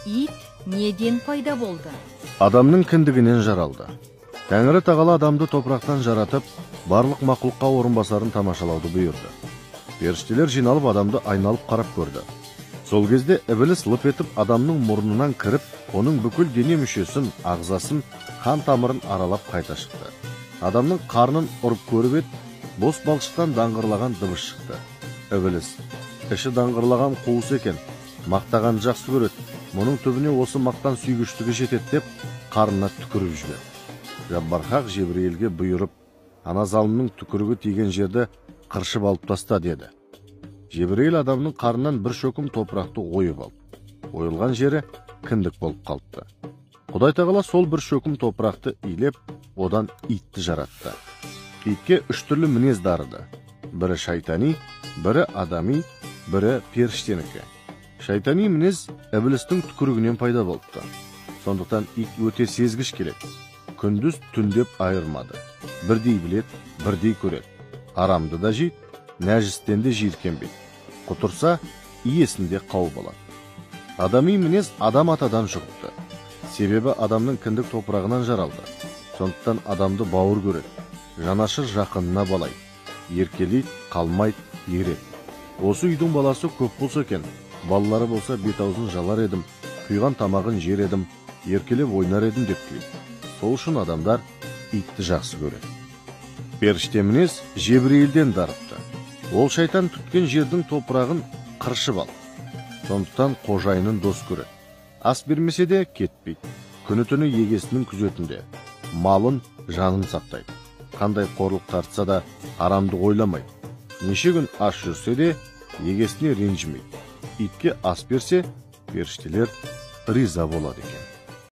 ит неден пайда болды? Адамның кіндігінен жаралды. Тәңірі тағала адамды топырақтан жаратып, барлық мақұлыққа орынбасарын тамашалауды бұйырды. Періштелер жиналып адамды айналып қарап көрді. Сол кезде ібіліс лып етіп адамның мұрнынан кіріп, оның бүкіл дене мүшесін, ағзасын, қан тамырын аралап қайта шықты. Адамның қарнын ұрып көріп еді, бос балшықтан даңғырлаған дыбыс шықты. Ібіліс, іші даңғырлаған қуыс екен, мақтаған жақсы көреді, мұның түбіне осы мақтан сүйгіштігі жетеді деп, қарнына түкіріп жіберді. Жаббархақ Жебірейілге бұйырып, ана залымның түкірігі тиген жерді қыршып алып таста деді. Жебірейіл адамның қарнынан бір шөкім топырақты ойып алды. Ойылған жері кіндік болып қалыпты. Құдай тағала сол бір шөкім топырақты илеп, одан итті жаратты. Итке үш түрлі мінез дарыды. Бірі шайтани, бірі адами, бірі періштенікі. Шайтани мінез ібілістің түкірігінен пайда болыпты. Сондықтан ит өте сезгіш келеді. Күндіз түндеп айырмады. Бірдей білет, бірдей көреді. Арамды да жейді, нәжістен де жиіркенбейді. Құтырса, иесінде қауіп алады. Адами мінез адам атадан жұғыпты. Себебі адамның кіндік топырағынан жаралды. Сондықтан адамды бауыр көреді. Жанашыр жақынына балайды. Еркелейді, қалмайды, ереді. Осы үйдің баласы көп болса екен, балалары болса бет-аузын жалар едім, құйған тамағын жер едім, еркелеп ойнар едім деп тілейді. Сол үшін адамдар итті жақсы көреді. Періште мінез Жебірейілден дарыпты. Ол шайтан түткен жердің топырағын қыршып алды. Сондықтан қожайынын дос көреді. Ас бермесе де кетпейді. Күні-түні егесінің күзетінде. Малын, жанын сақтайды. Қандай қорлық тартса да арамды ойламайды. Неше күн аш жүрсе де егесіне ренжімейді. Итке ас берсе, періштелер риза болады екен.